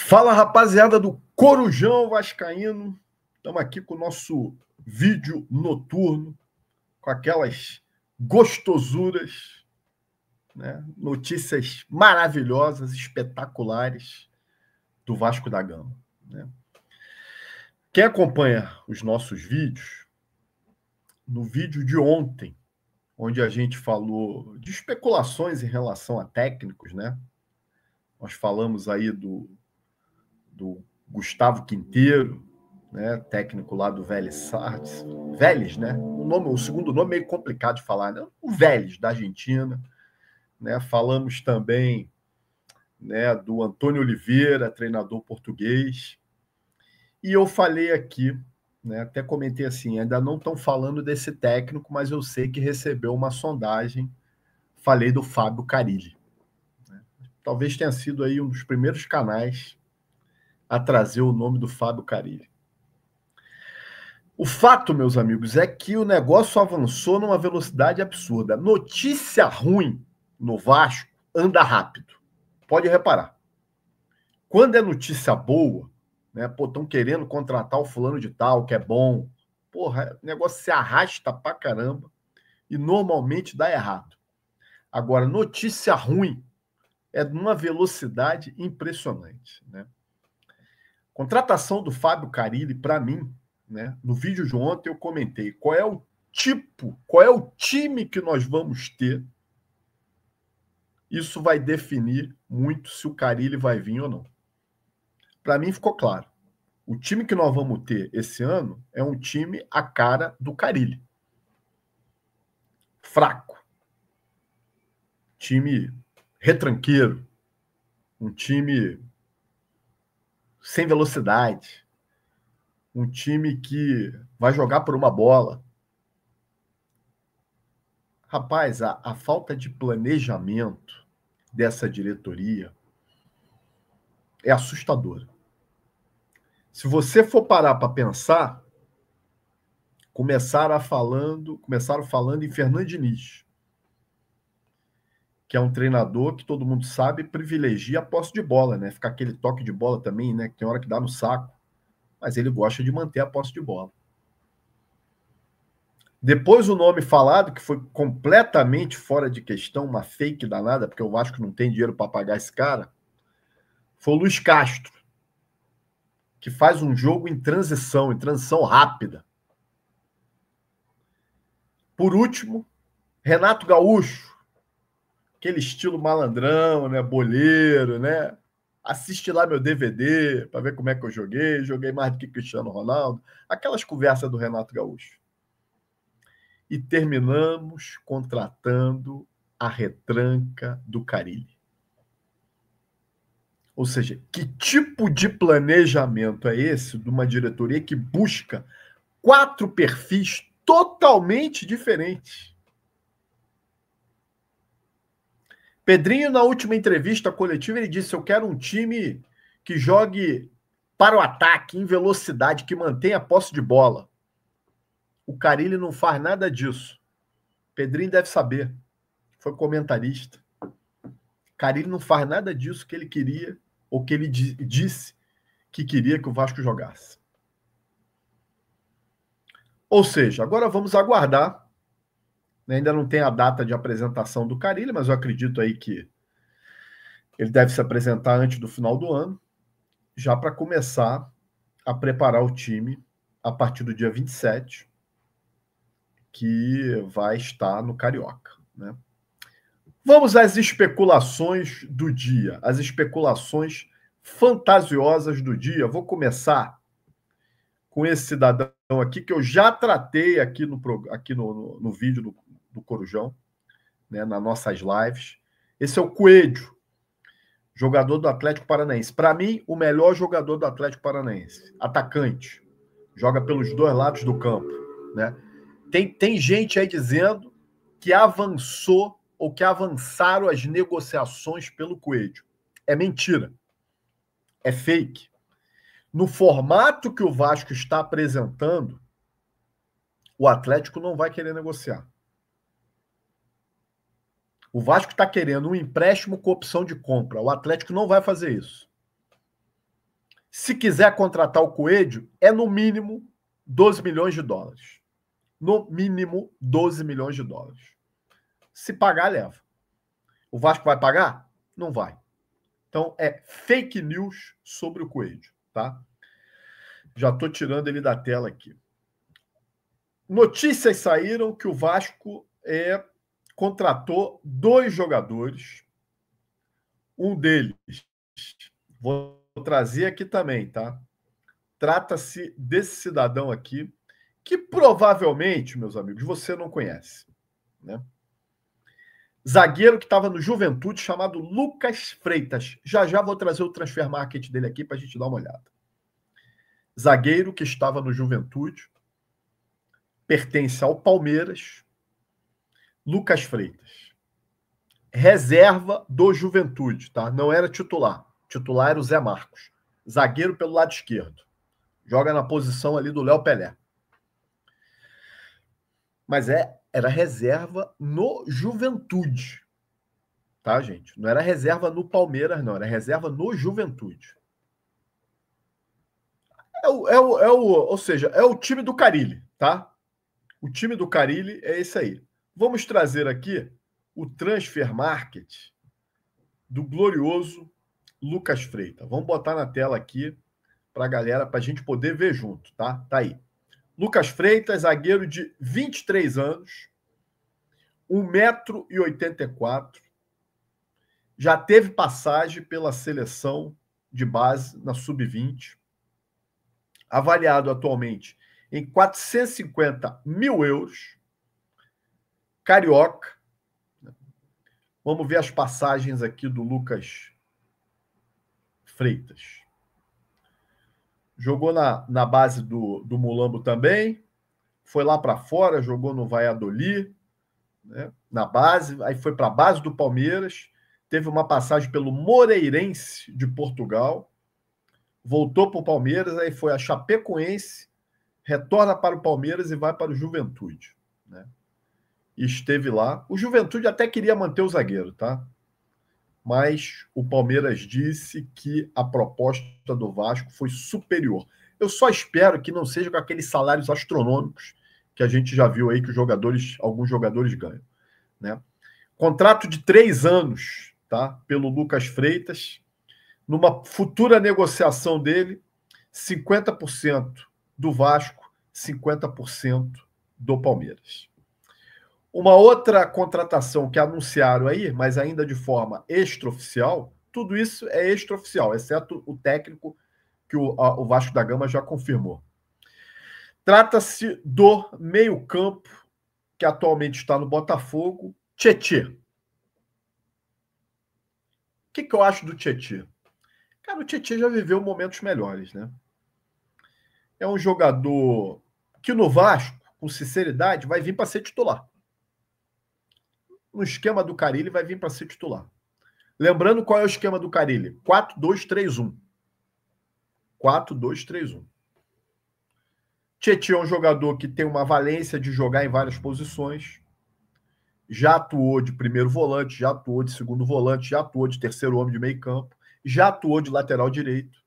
Fala, rapaziada do Corujão Vascaíno. Estamos aqui com o nosso vídeo noturno, com aquelas gostosuras, né? Notícias maravilhosas, espetaculares do Vasco da Gama, né? Quem acompanha os nossos vídeos, no vídeo de ontem, onde a gente falou de especulações em relação a técnicos, né? Nós falamos aí do Gustavo Quinteiro, né, técnico lá do Vélez Sarsfield. Vélez, né? O segundo nome é meio complicado de falar, né? O Vélez, da Argentina. Né? Falamos também, né, do Antônio Oliveira, treinador português. E eu falei aqui, né, até comentei assim, ainda não estão falando desse técnico, mas eu sei que recebeu uma sondagem. Falei do Fábio Carille. Né? Talvez tenha sido aí um dos primeiros canais a trazer o nome do Fábio Carille. O fato, meus amigos, é que o negócio avançou numa velocidade absurda. Notícia ruim no Vasco anda rápido. Pode reparar. Quando é notícia boa, né? Pô, estão querendo contratar o fulano de tal, que é bom. Porra, o negócio se arrasta pra caramba e normalmente dá errado. Agora, notícia ruim é numa velocidade impressionante, né? Contratação do Fábio Carille, para mim, né, no vídeo de ontem eu comentei qual é o time que nós vamos ter. Isso vai definir muito se o Carille vai vir ou não. Para mim ficou claro. O time que nós vamos ter esse ano é um time à cara do Carille. Fraco. Time retranqueiro. Um time sem velocidade. Um time que vai jogar por uma bola. Rapaz, a falta de planejamento dessa diretoria é assustadora. Se você for parar para pensar, começaram falando em Fernando Diniz, que é um treinador que todo mundo sabe privilegia a posse de bola, né? Ficar aquele toque de bola também, né? Que tem hora que dá no saco, mas ele gosta de manter a posse de bola. Depois o nome falado, que foi completamente fora de questão, uma fake danada, porque o Vasco não tem dinheiro para pagar esse cara, foi o Luiz Castro, que faz um jogo em transição rápida. Por último, Renato Gaúcho, aquele estilo malandrão, né, boleiro, né? Assiste lá meu DVD para ver como é que eu joguei mais do que Cristiano Ronaldo, aquelas conversas do Renato Gaúcho. E terminamos contratando a retranca do Carille. Ou seja, que tipo de planejamento é esse de uma diretoria que busca 4 perfis totalmente diferentes? Pedrinho, na última entrevista coletiva, ele disse: eu quero um time que jogue para o ataque, em velocidade, que mantenha a posse de bola. O Carille não faz nada disso. Pedrinho deve saber. Foi comentarista. Carille não faz nada disso que ele queria, ou que ele disse que queria que o Vasco jogasse. Ou seja, agora vamos aguardar. Ainda não tem a data de apresentação do Carille, mas eu acredito aí que ele deve se apresentar antes do final do ano, já para começar a preparar o time a partir do dia 27, que vai estar no Carioca, né? Vamos às especulações do dia, as especulações fantasiosas do dia. Vou começar com esse cidadão aqui, que eu já tratei aqui no vídeo do Corujão, né, nas nossas lives. Esse é o Coelho, jogador do Atlético Paranaense. Para mim, o melhor jogador do Atlético Paranaense. Atacante. Joga pelos dois lados do campo, né? Tem gente aí dizendo que avançou ou que avançaram as negociações pelo Coelho. É mentira. É fake. No formato que o Vasco está apresentando, o Atlético não vai querer negociar. O Vasco está querendo um empréstimo com opção de compra. O Atlético não vai fazer isso. Se quiser contratar o Coelho, é no mínimo 12 milhões de dólares. No mínimo 12 milhões de dólares. Se pagar, leva. O Vasco vai pagar? Não vai. Então, é fake news sobre o Coelho, tá? Já estou tirando ele da tela aqui. Notícias saíram que o Vasco contratou 2 jogadores. Um deles, vou trazer aqui também, tá? Trata-se desse cidadão aqui, que provavelmente, meus amigos, você não conhece, né? Zagueiro que estava no Juventude, chamado Lucas Freitas. Já já vou trazer o transfer market dele aqui para a gente dar uma olhada. Zagueiro que estava no Juventude, pertence ao Palmeiras, Lucas Freitas. Reserva do Juventude, tá? Não era titular. Titular era o Zé Marcos. Zagueiro pelo lado esquerdo. Joga na posição ali do Léo Pelé. Mas era reserva no Juventude. Tá, gente? Não era reserva no Palmeiras, não. Era reserva no Juventude. Ou seja, é o time do Carille, tá? O time do Carille é esse aí. Vamos trazer aqui o transfer market do glorioso Lucas Freitas. Vamos botar na tela aqui para a galera, para a gente poder ver junto, tá? Tá aí. Lucas Freitas, zagueiro de 23 anos, 1,84 m, já teve passagem pela seleção de base na Sub-20, avaliado atualmente em 450 mil euros, carioca. Vamos ver as passagens aqui do Lucas Freitas. Jogou na base do Mulambo também, foi lá para fora, jogou no Valladolid, né, na base, aí foi para a base do Palmeiras, teve uma passagem pelo Moreirense de Portugal, voltou para o Palmeiras, aí foi a Chapecoense, retorna para o Palmeiras e vai para o Juventude, né? E esteve lá. O Juventude até queria manter o zagueiro, tá? Mas o Palmeiras disse que a proposta do Vasco foi superior. Eu só espero que não seja com aqueles salários astronômicos que a gente já viu aí que alguns jogadores ganham, né? Contrato de 3 anos, tá? Pelo Lucas Freitas. Numa futura negociação dele, 50% do Vasco, 50% do Palmeiras. Uma outra contratação que anunciaram aí, mas ainda de forma extraoficial, tudo isso é extraoficial, exceto o técnico que o Vasco da Gama já confirmou. Trata-se do meio-campo, que atualmente está no Botafogo, Tietê. O que eu acho do Tietê? Cara, o Tietê já viveu momentos melhores, né? É um jogador que no Vasco, com sinceridade, vai vir para ser titular. No esquema do Carille, vai vir para ser titular. Lembrando qual é o esquema do Carille: 4-2-3-1. 4-2-3-1. Tietê é um jogador que tem uma valência de jogar em várias posições. Já atuou de primeiro volante, já atuou de segundo volante, já atuou de terceiro homem de meio campo, já atuou de lateral direito.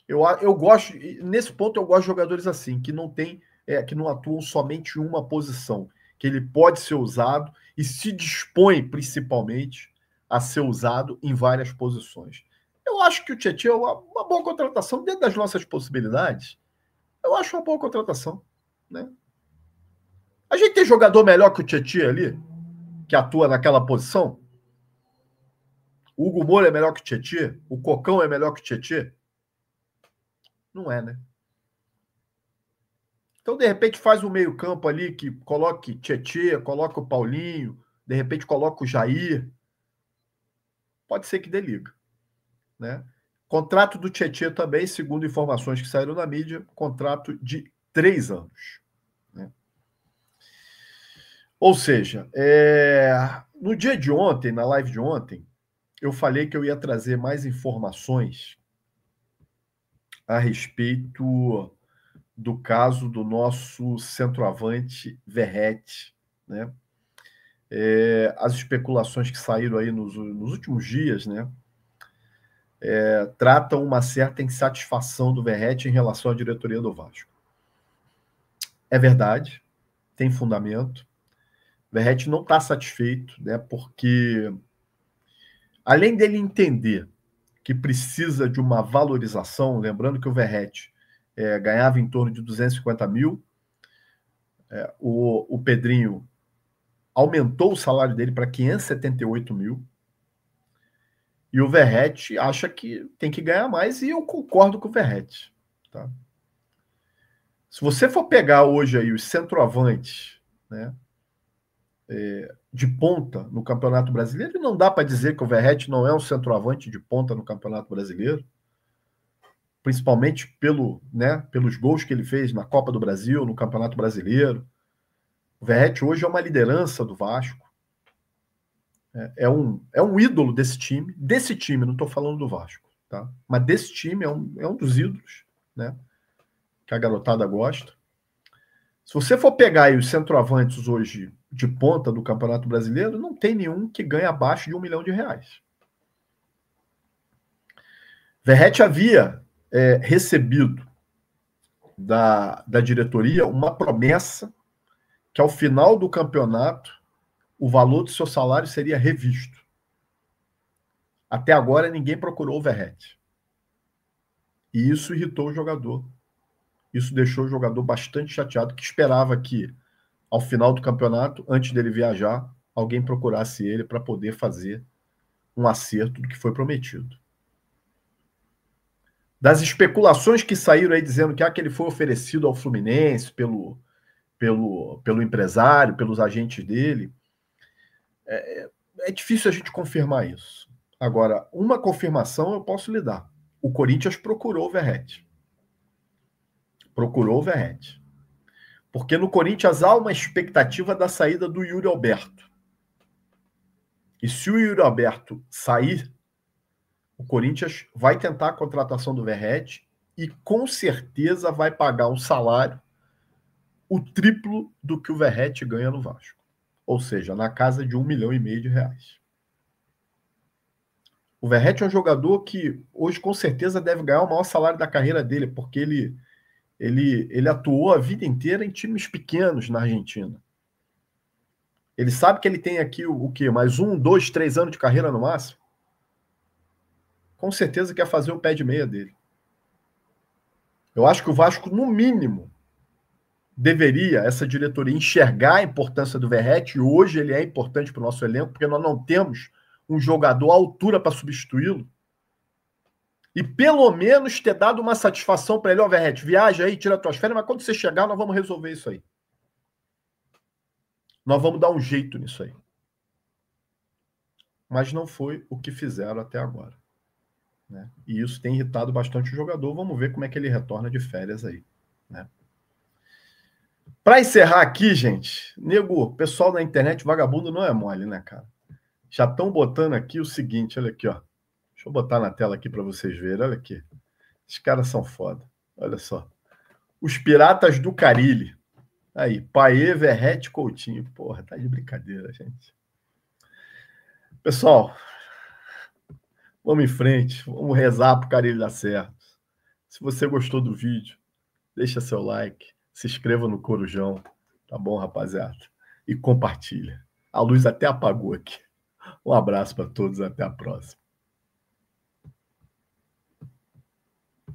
Eu gosto, nesse ponto eu gosto de jogadores assim, que não atuam somente em uma posição, que ele pode ser usado e se dispõe principalmente a ser usado em várias posições. Eu acho que o Tietê é uma boa contratação dentro das nossas possibilidades. Eu acho uma boa contratação, né? A gente tem jogador melhor que o Tietê ali, que atua naquela posição. O Hugo Moura é melhor que o Tietê? O Cocão é melhor que o Tietê? Não é, né? Então, de repente, faz um meio-campo ali que coloque Tietê, coloca o Paulinho, de repente coloca o Jair. Pode ser que dê liga, né? Contrato do Tietê também, segundo informações que saíram na mídia, contrato de 3 anos. Né? Ou seja, no dia de ontem, na live de ontem, eu falei que eu ia trazer mais informações a respeito do caso do nosso centroavante Verratti, né? As especulações que saíram aí nos últimos dias, né? tratam uma certa insatisfação do Verratti em relação à diretoria do Vasco. É verdade, tem fundamento. O Verratti não está satisfeito, né? Porque além dele entender que precisa de uma valorização, lembrando que o Verratti ganhava em torno de 250 mil, o Pedrinho aumentou o salário dele para 578 mil, e o Verratti acha que tem que ganhar mais, e eu concordo com o Verratti. Tá? Se você for pegar hoje aí os centroavantes, né, de ponta no Campeonato Brasileiro, não dá para dizer que o Verratti não é um centroavante de ponta no Campeonato Brasileiro, principalmente pelos gols que ele fez na Copa do Brasil, no Campeonato Brasileiro. O Verratti hoje é uma liderança do Vasco. É um ídolo desse time, não estou falando do Vasco, tá? Mas desse time é um dos ídolos, né? Que a garotada gosta. Se você for pegar aí os centroavantes hoje de ponta do Campeonato Brasileiro, não tem nenhum que ganhe abaixo de R$1 milhão. Verratti havia recebido da diretoria uma promessa que ao final do campeonato o valor do seu salário seria revisto. Até agora ninguém procurou o Verratti. E isso irritou o jogador. Isso deixou o jogador bastante chateado, que esperava que, ao final do campeonato, antes dele viajar, alguém procurasse ele para poder fazer um acerto do que foi prometido. Das especulações que saíram aí dizendo que ele foi oferecido ao Fluminense pelo empresário, pelos agentes dele, é difícil a gente confirmar isso. Agora, uma confirmação eu posso lhe dar. O Corinthians procurou o Verratti. Porque no Corinthians há uma expectativa da saída do Yuri Alberto. E se o Yuri Alberto sair, o Corinthians vai tentar a contratação do Verratti e com certeza vai pagar um salário o triplo do que o Verratti ganha no Vasco. Ou seja, na casa de R$1,5 milhão. O Verratti é um jogador que hoje com certeza deve ganhar o maior salário da carreira dele, porque ele atuou a vida inteira em times pequenos na Argentina. Ele sabe que ele tem aqui o quê? Mais 1, 2, 3 anos de carreira no máximo? Com certeza quer fazer o pé de meia dele. Eu acho que o Vasco, no mínimo, deveria, essa diretoria, enxergar a importância do Verratti, e hoje ele é importante para o nosso elenco, porque nós não temos um jogador à altura para substituí-lo, e pelo menos ter dado uma satisfação para ele. Ó, Verratti, viaja aí, tira tuas férias, mas quando você chegar, nós vamos resolver isso aí. Nós vamos dar um jeito nisso aí. Mas não foi o que fizeram até agora. Né? E isso tem irritado bastante o jogador. Vamos ver como é que ele retorna de férias aí. Né? Para encerrar aqui, gente, nego, pessoal da internet vagabundo não é mole, né, cara? Já estão botando aqui o seguinte, olha aqui, ó. Deixa eu botar na tela aqui para vocês verem, olha aqui. Esses caras são foda. Olha só. Os Piratas do Carilli. Aí, Paê, Verratti, Coutinho. Porra, tá de brincadeira, gente. Pessoal, vamos em frente. Vamos rezar pro Carilli dar certo. Se você gostou do vídeo, deixa seu like, se inscreva no Corujão, tá bom, rapaziada? E compartilha. A luz até apagou aqui. Um abraço para todos, até a próxima.